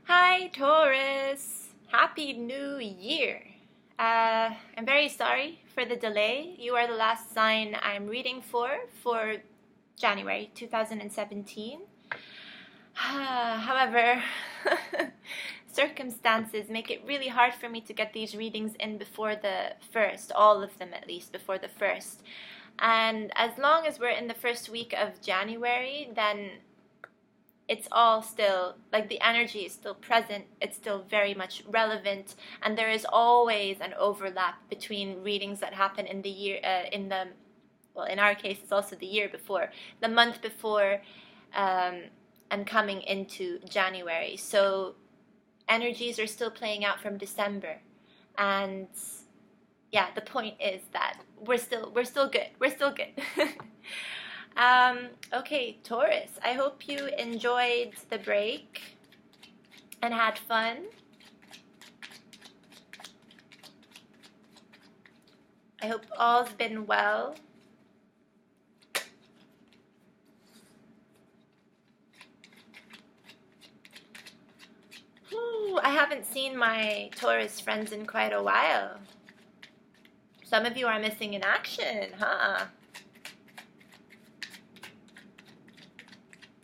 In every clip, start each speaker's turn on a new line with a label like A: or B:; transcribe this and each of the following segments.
A: Hi, Taurus. Happy New Year. I'm very sorry for the delay. You are the last sign I'm reading for January 2017. However, circumstances make it really hard for me to get these readings in before the 1st, all of them at least, before the 1st. And as long as we're in the first week of January, then it's all still, like, the energy is still present, it's still very much relevant, and there is always an overlap between readings that happen in the year, in our case, it's also the year before, the month before, and coming into January. So energies are still playing out from December, and yeah, the point is that we're still good. Okay, Taurus, I hope you enjoyed the break and had fun. I hope all's been well. Ooh, I haven't seen my Taurus friends in quite a while. Some of you are missing in action, huh?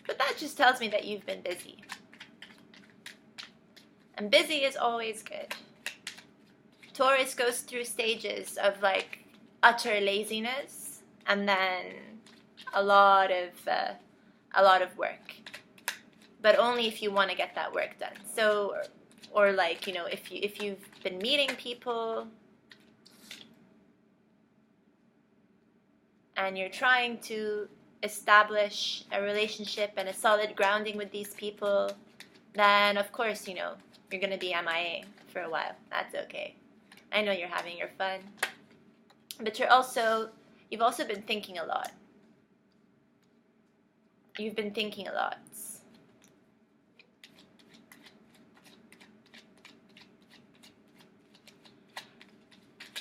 A: But that just tells me that you've been busy. And busy is always good. Taurus goes through stages of like utter laziness and then a lot of work. But only if you want to get that work done. So, or like, you know, if you've been meeting people and you're trying to establish a relationship and a solid grounding with these people, then of course, you know, you're going to be MIA for a while. That's okay. I know you're having your fun. But you've also been thinking a lot. You've been thinking a lot.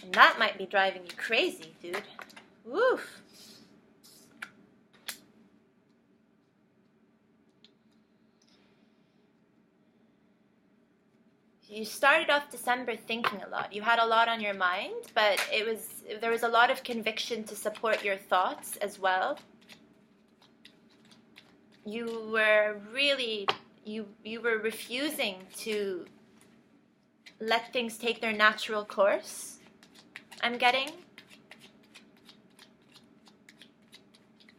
A: And that might be driving you crazy, dude. Woof. You started off December thinking a lot. You had a lot on your mind, but there was a lot of conviction to support your thoughts as well. You were refusing to let things take their natural course, I'm getting.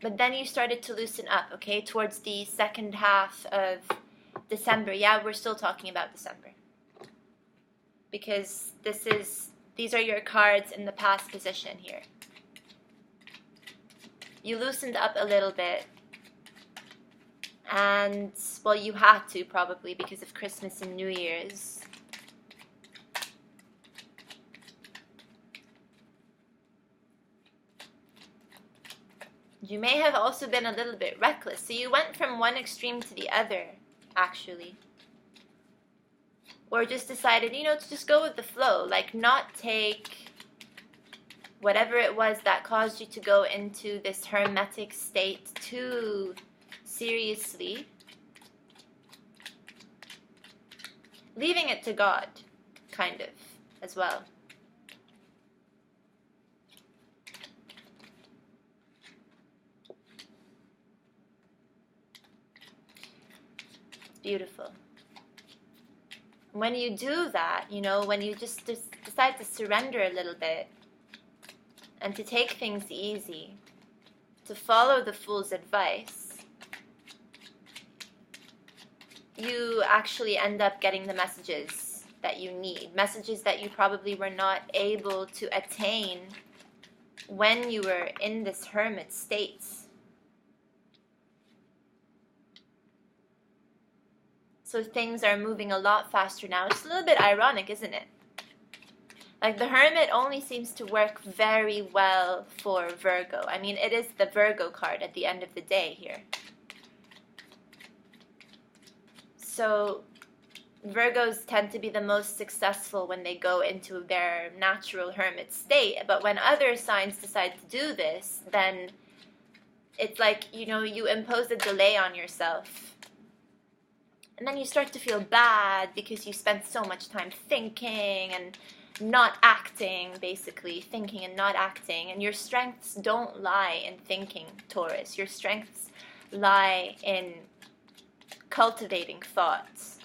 A: But then you started to loosen up, okay, towards the second half of December. Yeah, we're still talking about December. Because these are your cards in the past position here. You loosened up a little bit. And, well, you had to probably because of Christmas and New Year's. You may have also been a little bit reckless. So you went from one extreme to the other, actually. Or just decided, you know, to just go with the flow. Like, not take whatever it was that caused you to go into this hermetic state too seriously. Leaving it to God, kind of, as well. Beautiful. When you do that, you know, when you just decide to surrender a little bit and to take things easy, to follow the Fool's advice, you actually end up getting the messages that you need, messages that you probably were not able to attain when you were in this hermit state. So things are moving a lot faster now. It's a little bit ironic, isn't it? Like, the Hermit only seems to work very well for Virgo. I mean, it is the Virgo card at the end of the day here. So Virgos tend to be the most successful when they go into their natural hermit state. But when other signs decide to do this, then it's like, you know, you impose a delay on yourself. And then you start to feel bad because you spent so much time thinking and not acting, basically. Thinking and not acting. And your strengths don't lie in thinking, Taurus. Your strengths lie in cultivating thoughts.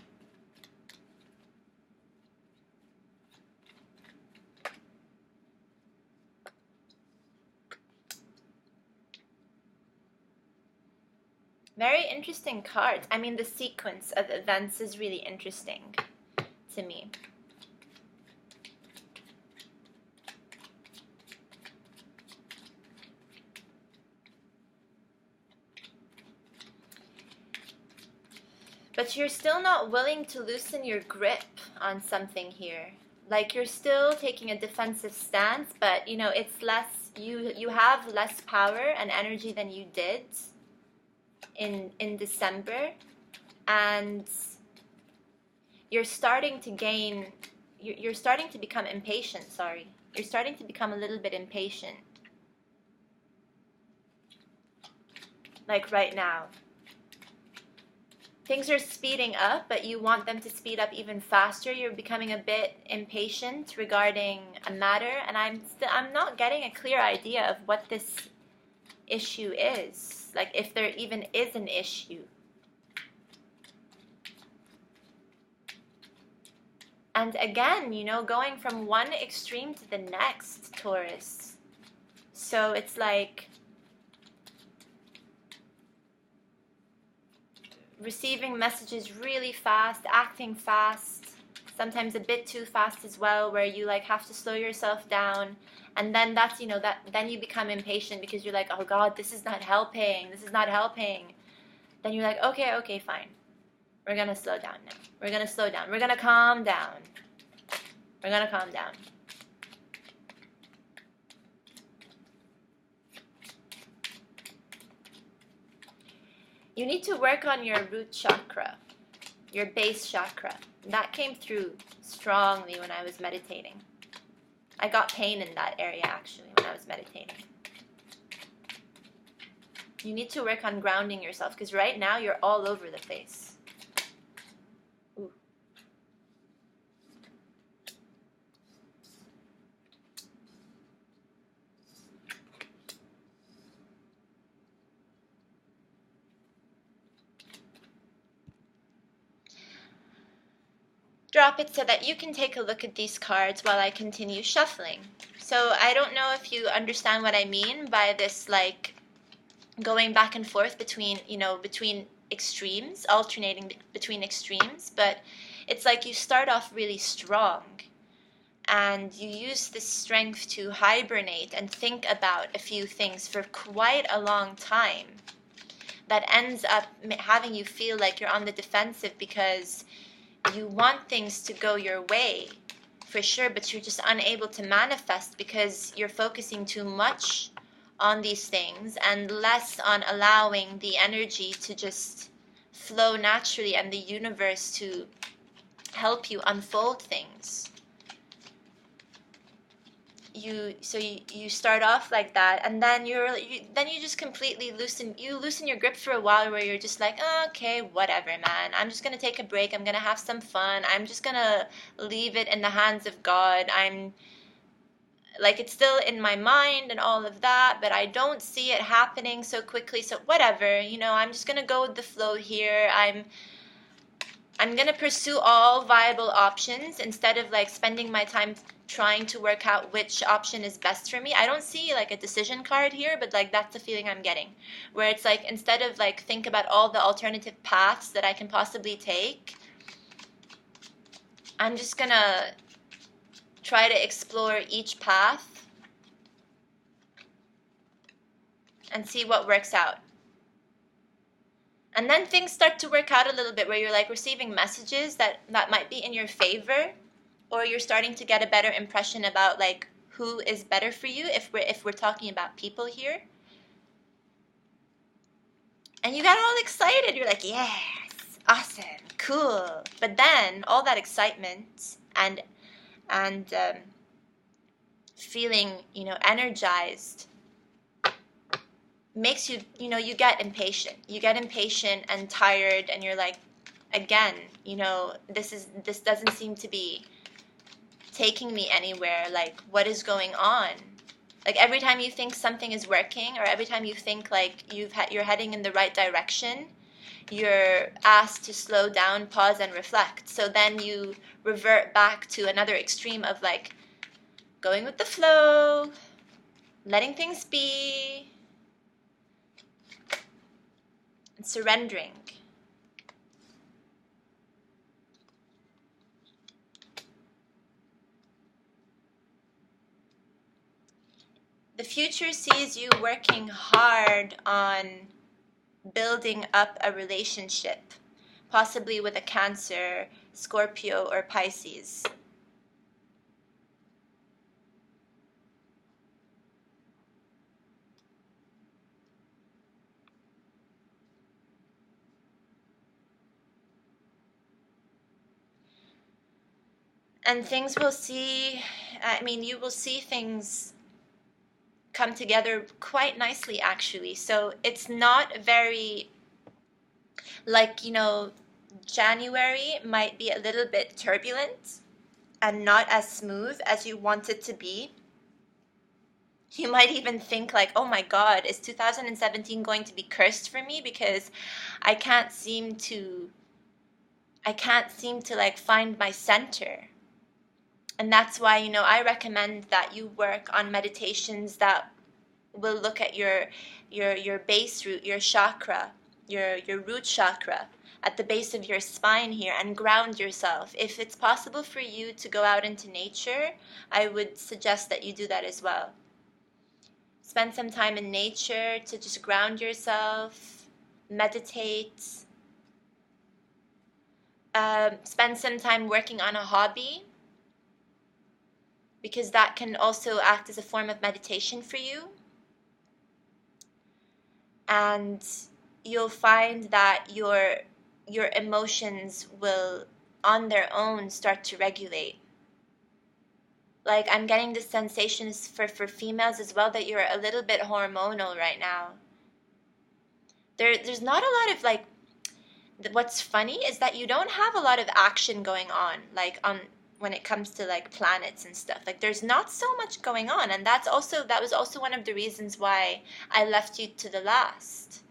A: Very interesting card. I mean, the sequence of events is really interesting to me. But you're still not willing to loosen your grip on something here. Like, you're still taking a defensive stance, but, you know, it's less, you have less power and energy than you did in December, and you're starting to gain, you're starting to become impatient, You're starting to become a little bit impatient. Like right now. Things are speeding up, but you want them to speed up even faster. You're becoming a bit impatient regarding a matter, and I'm not getting a clear idea of what this issue is. Like, if there even is an issue. And again, you know, going from one extreme to the next, Taurus. So it's like receiving messages really fast, acting fast, sometimes a bit too fast as well, where you like have to slow yourself down. And then that's, you know, then you become impatient because you're like, oh God, this is not helping. This is not helping. Then you're like, okay, fine. We're going to slow down now. We're going to slow down. We're going to calm down. We're going to calm down. You need to work on your root chakra, your base chakra. That came through strongly when I was meditating. I got pain in that area, actually, when I was meditating. You need to work on grounding yourself, because right now you're all over the place. Ooh. Drop it so that you can take a look at these cards while I continue shuffling. So I don't know if you understand what I mean by this, like, going back and forth between, you know, between extremes, alternating between extremes, but it's like you start off really strong and you use this strength to hibernate and think about a few things for quite a long time. That ends up having you feel like you're on the defensive because you want things to go your way, for sure, but you're just unable to manifest because you're focusing too much on these things and less on allowing the energy to just flow naturally and the universe to help you unfold things. You start off like that, and then you just completely loosen your grip for a while, where you're just like, oh, okay, whatever, man, I'm just gonna take a break, I'm gonna have some fun, I'm just gonna leave it in the hands of God. I'm like, it's still in my mind and all of that, but I don't see it happening so quickly, so whatever, you know, I'm just gonna go with the flow here. I'm gonna pursue all viable options instead of like spending my time trying to work out which option is best for me. I don't see like a decision card here, but like that's the feeling I'm getting, where it's like, instead of like think about all the alternative paths that I can possibly take, I'm just gonna try to explore each path and see what works out. And then things start to work out a little bit, where you're like receiving messages that might be in your favor, or you're starting to get a better impression about like who is better for you, if we're talking about people here. And you got all excited. You're like, yes, awesome, cool. But then all that excitement and feeling, you know, energized makes you, you know, you get impatient. You get impatient and tired, and you're like, again, this doesn't seem to be taking me anywhere. Like, what is going on? Like, every time you think something is working, or every time you think like you're heading in the right direction, you're asked to slow down, pause, and reflect. So then you revert back to another extreme of like going with the flow, letting things be, and surrendering. The future sees you working hard on building up a relationship, possibly with a Cancer, Scorpio, or Pisces. And things will see, you will see things come together quite nicely, actually. So it's not very, like, January might be a little bit turbulent and not as smooth as you want it to be. You might even think like, oh my God, is 2017 going to be cursed for me? Because I can't seem to like find my center. And that's why, I recommend that you work on meditations that will look at your base root, your chakra, your root chakra at the base of your spine here, and ground yourself. If it's possible for you to go out into nature, I would suggest that you do that as well. Spend some time in nature to just ground yourself, meditate. Spend some time working on a hobby, because that can also act as a form of meditation for you. And you'll find that your emotions will on their own start to regulate. Like, I'm getting this sensation for females as well, that you're a little bit hormonal right now. There's not a lot of like, what's funny is that you don't have a lot of action going on, like when it comes to like planets and stuff. Like, there's not so much going on, and that was also one of the reasons why I left you to the last,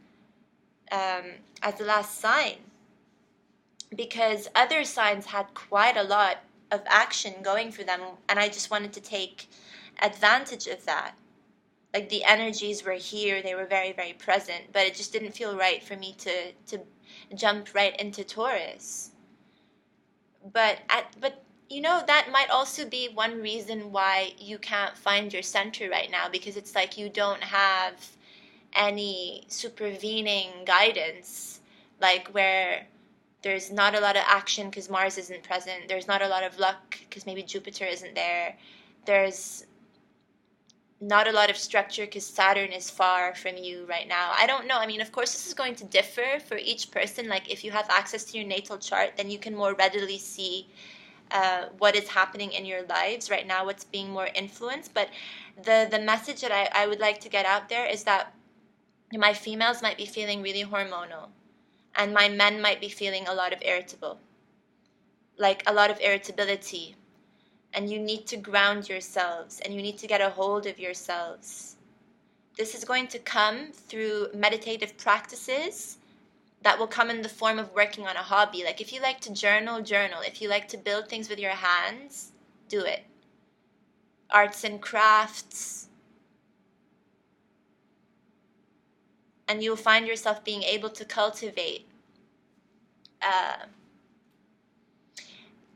A: as the last sign, because other signs had quite a lot of action going for them, and I just wanted to take advantage of that. Like, the energies were here, they were very, very present, but it just didn't feel right for me to jump right into Taurus. But that might also be one reason why you can't find your center right now, because it's like you don't have any supervening guidance, like where there's not a lot of action because Mars isn't present. There's not a lot of luck because maybe Jupiter isn't there. There's not a lot of structure because Saturn is far from you right now. I don't know. Of course, this is going to differ for each person. Like, if you have access to your natal chart, then you can more readily see what is happening in your lives right now, what's being more influenced. But the message that I would like to get out there is that my females might be feeling really hormonal, and my men might be feeling a lot of irritability. And you need to ground yourselves, and you need to get a hold of yourselves. This is going to come through meditative practices that will come in the form of working on a hobby. Like, if you like to journal. If you like to build things with your hands, do it. Arts and crafts. And you'll find yourself being able to cultivate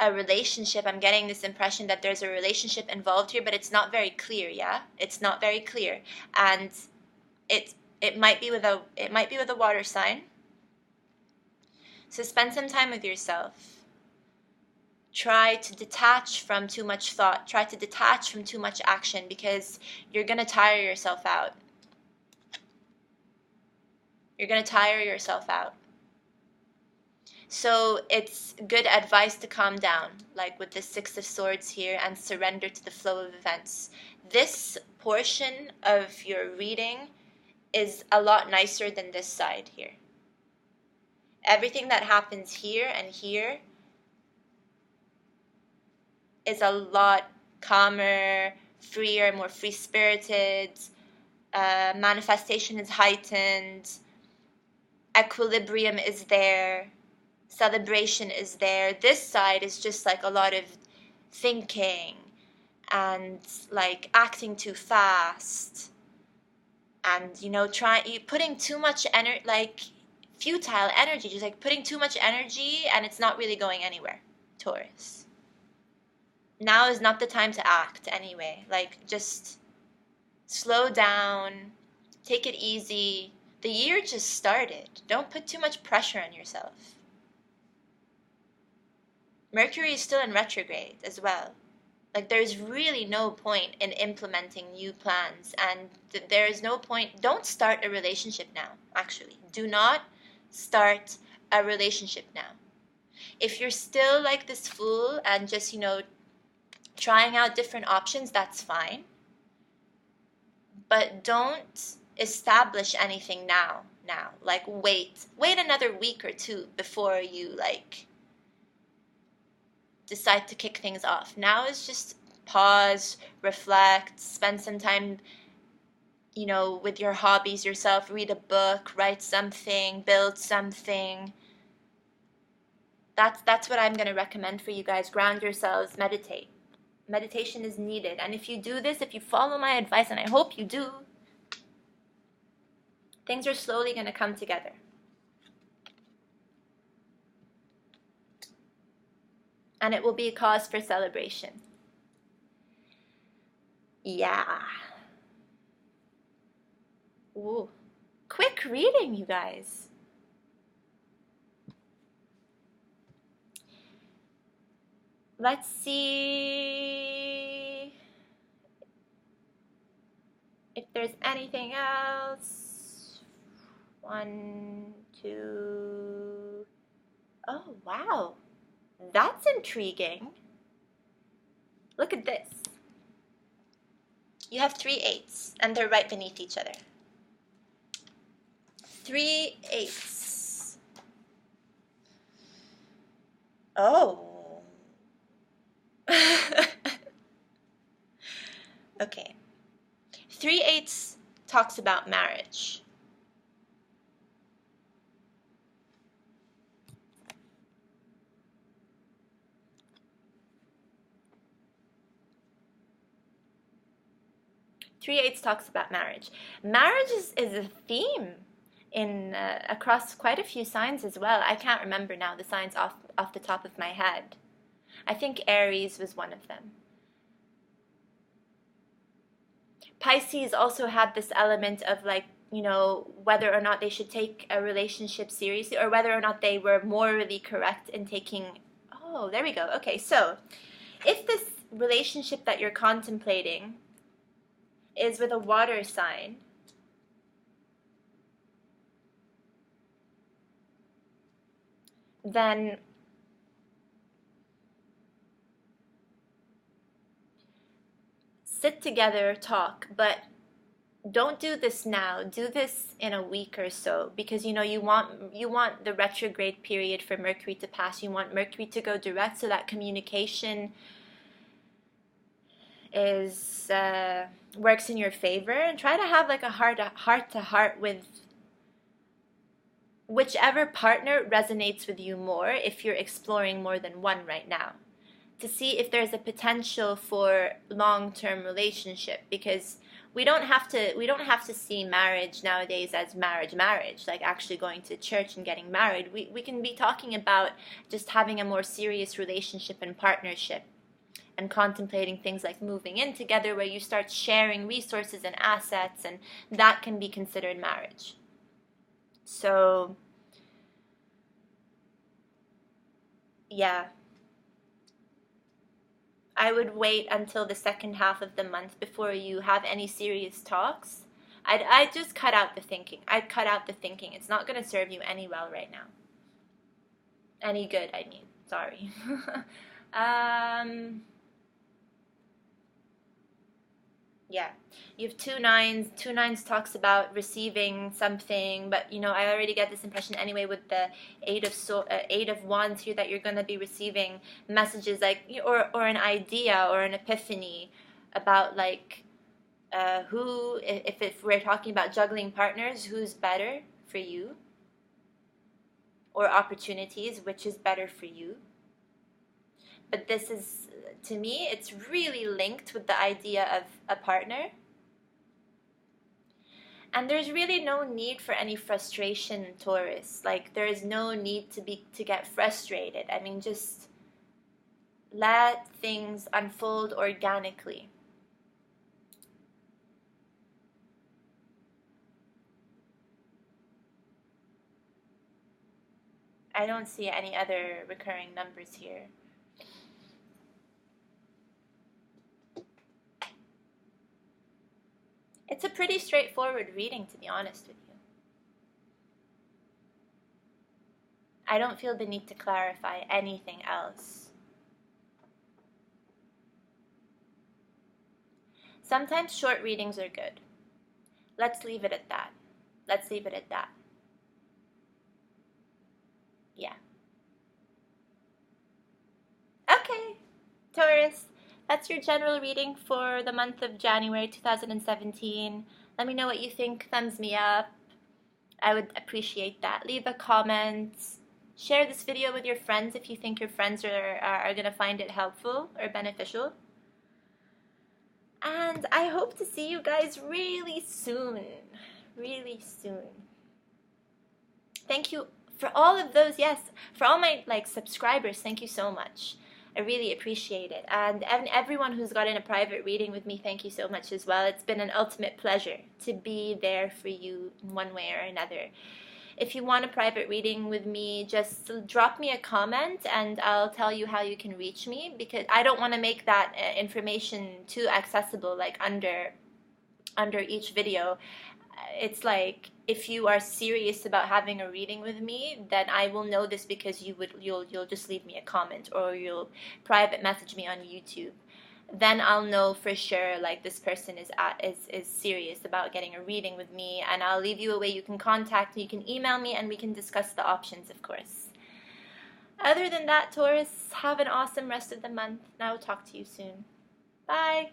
A: a relationship. I'm getting this impression that there's a relationship involved here, but it's not very clear. Yeah, it's not very clear, and it might be with a water sign. So spend some time with yourself. Try to detach from too much thought. Try to detach from too much action, because you're gonna tire yourself out. You're gonna tire yourself out. So it's good advice to calm down, like with the Six of Swords here, and surrender to the flow of events. This portion of your reading is a lot nicer than this side here. Everything that happens here and here is a lot calmer, freer, more free-spirited. Manifestation is heightened. Equilibrium is there. Celebration is there. This side is just like a lot of thinking and like acting too fast, and putting too much energy, like futile energy, just like putting too much energy, and it's not really going anywhere. Taurus, now is not the time to act anyway. Like, just slow down, take it easy. The year just started. Don't put too much pressure on yourself. Mercury is still in retrograde as well. Like, there's really no point in implementing new plans, and there is no point. Don't start a relationship now, actually. Do not start a relationship now. If you're still like this fool and just, trying out different options, that's fine. But don't establish anything now. Like, wait another week or two before you, like, decide to kick things off. Now is just pause, reflect, spend some time, with your hobbies yourself. Read a book, write something, build something. That's what I'm going to recommend for you guys. Ground yourselves, meditate. Meditation is needed. And if you do this, if you follow my advice, and I hope you do, things are slowly going to come together. And it will be a cause for celebration. Yeah. Ooh. Quick reading, you guys. Let's see if there's anything else. 1, 2. Oh, wow. That's intriguing. Look at this. You have 3 8s, and they're right beneath each other. 3 8s. Oh. Okay. 3 8s talks about marriage. Three eights talks about marriage. Marriage is a theme in across quite a few signs as well. I can't remember now the signs off the top of my head. I think Aries was one of them. Pisces also had this element of, like, whether or not they should take a relationship seriously, or whether or not they were morally correct in taking. Oh, there we go. Okay, so if this relationship that you're contemplating is with a water sign, then sit together, talk, but don't do this now. Do this in a week or so, because you want the retrograde period for Mercury to pass. You want Mercury to go direct, so that communication is works in your favor, and try to have like a heart to heart with whichever partner resonates with you more, if you're exploring more than one right now, to see if there's a potential for long-term relationship, because we don't have to see marriage nowadays as marriage, like actually going to church and getting married. We can be talking about just having a more serious relationship and partnership, and contemplating things like moving in together, where you start sharing resources and assets, and that can be considered marriage. So, yeah. I would wait until the second half of the month before you have any serious talks. I'd just cut out the thinking. I'd cut out the thinking. It's not going to serve you any well right now. Any good, I mean. Sorry. Yeah, you have two nines. Two nines talks about receiving something, but you know, I already get this impression anyway with the eight of wands here, that you're gonna be receiving messages like, or an idea or an epiphany about like who, if we're talking about juggling partners, who's better for you, or opportunities, which is better for you. But this is, to me, it's really linked with the idea of a partner. And there's really no need for any frustration, Taurus. Like, there is no need to get frustrated. I mean, just let things unfold organically. I don't see any other recurring numbers here. It's a pretty straightforward reading, to be honest with you. I don't feel the need to clarify anything else. Sometimes short readings are good. Let's leave it at that. Let's leave it at that. Yeah. Okay, Taurus, that's your general reading for the month of January 2017. Let me know what you think. Thumbs me up. I would appreciate that. Leave a comment. Share this video with your friends if you think your friends are going to find it helpful or beneficial. And I hope to see you guys really soon. Really soon. Thank you for all of those, yes, for all my subscribers. Thank you so much. I really appreciate it. And everyone who's gotten a private reading with me, thank you so much as well. It's been an ultimate pleasure to be there for you in one way or another. If you want a private reading with me, just drop me a comment and I'll tell you how you can reach me, because I don't want to make that information too accessible, like under each video. It's like, if you are serious about having a reading with me, then I will know this, because you'll just leave me a comment or you'll private message me on YouTube. Then I'll know for sure, like, this person is serious about getting a reading with me, and I'll leave you a way you can contact me. You can email me and we can discuss the options, of course. Other than that, Taurus, have an awesome rest of the month, and I will talk to you soon. Bye!